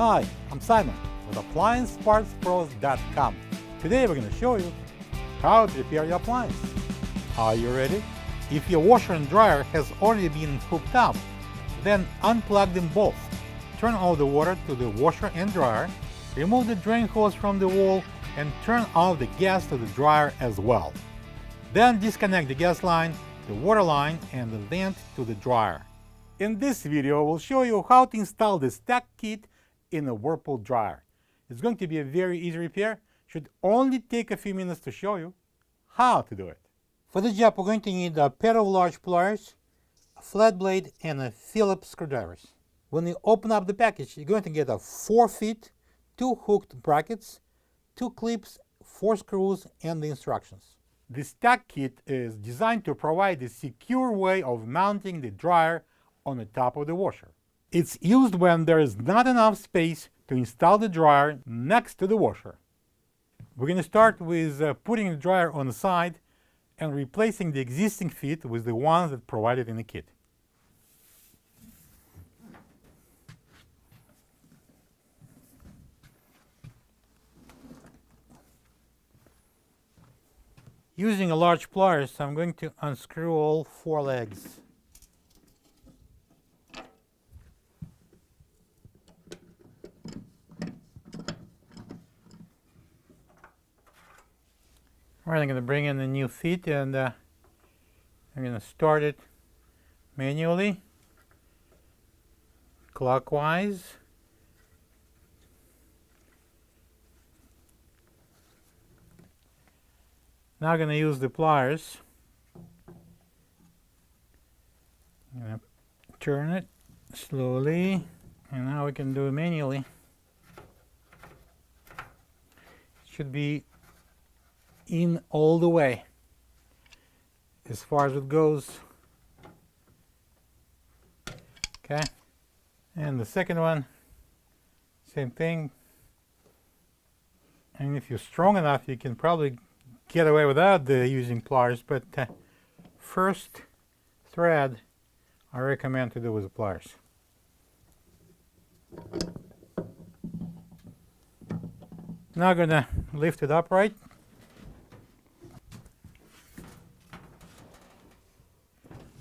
Hi, I'm Simon with AppliancePartsPros.com. Today we're going to show you how to repair your appliance. Are you ready? If your washer and dryer has already been hooked up, then unplug them both. Turn off the water to the washer and dryer, remove the drain hose from the wall, and turn off the gas to the dryer as well. Then disconnect the gas line, the water line, and the vent to the dryer. In this video, we'll show you how to install the stack kit in a Whirlpool dryer. It's going to be a very easy repair. Should only take a few minutes to show you how to do it. For the job, we're going to need a pair of large pliers, a flat blade, and a Phillips screwdrivers. When you open up the package, you're going to get a 4 feet, 2 hooked brackets, 2 clips, 4 screws, and the instructions. The stack kit is designed to provide a secure way of mounting the dryer on the top of the washer. It's used when there is not enough space to install the dryer next to the washer. We're going to start with putting the dryer on the side and replacing the existing feet with the ones that provided in the kit. Using a large pliers, I'm going to unscrew all 4 legs. Alright, I'm going to bring in the new feet and I'm going to start it manually, clockwise. Now I'm going to use the pliers. I'm going to turn it slowly, and now we can do it manually. It should be in all the way as far as it goes. Okay, and the second one, same thing. And if you're strong enough, you can probably get away without using pliers, but first thread I recommend to do with the pliers. Now I'm gonna lift it upright.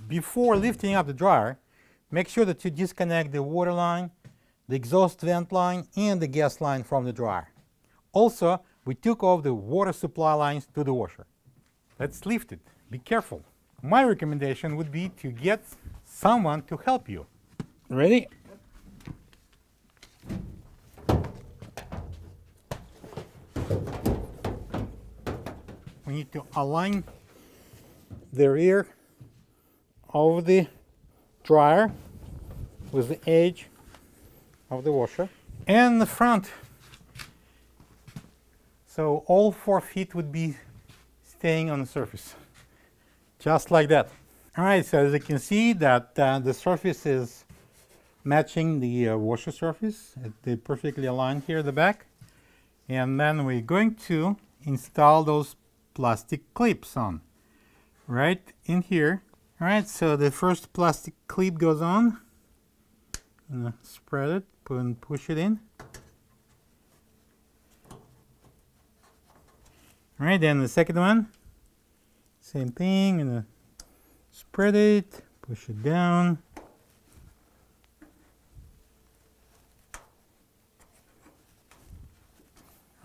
Before lifting up the dryer, make sure that you disconnect the water line, the exhaust vent line, and the gas line from the dryer. Also, we took off the water supply lines to the washer. Let's lift it. Be careful. My recommendation would be to get someone to help you. Ready? We need to align the rear of the dryer with the edge of the washer and the front, so all 4 feet would be staying on the surface, just like that. All right, so as you can see that the surface is matching the washer surface. They're perfectly aligned here at the back, and then we're going to install those plastic clips on right in here. All right, so the first plastic clip goes on. Spread it, and push it in. All right, then the second one, same thing. And spread it, push it down.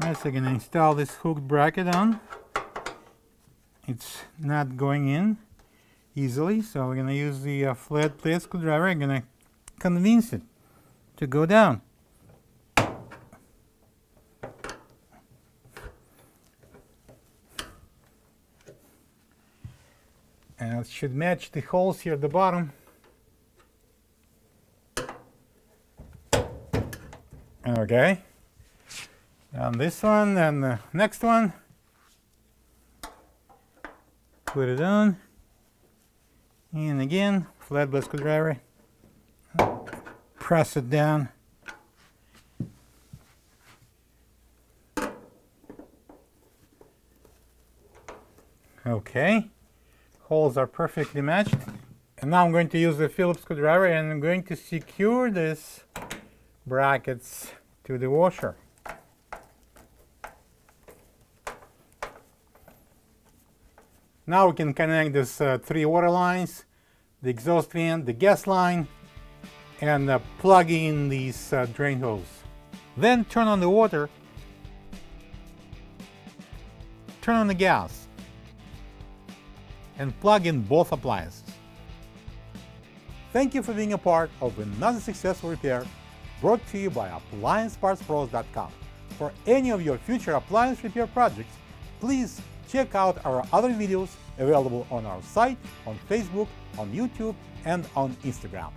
All right, so I'm gonna install this hooked bracket on. It's not going in easily, so we're going to use the flat blade screwdriver. I'm going to convince it to go down. And it should match the holes here at the bottom. Okay. And this one and the next one. Put it on. And again, flat blade screwdriver, press it down. Okay, holes are perfectly matched. And now I'm going to use the Phillips screwdriver and I'm going to secure these brackets to the washer. Now we can connect these 3 water lines, the exhaust fan, the gas line, and plug in these drain hose. Then turn on the water, turn on the gas, and plug in both appliances. Thank you for being a part of another successful repair brought to you by AppliancePartsPros.com. For any of your future appliance repair projects, please check out our other videos available on our site, on Facebook, on YouTube, and on Instagram.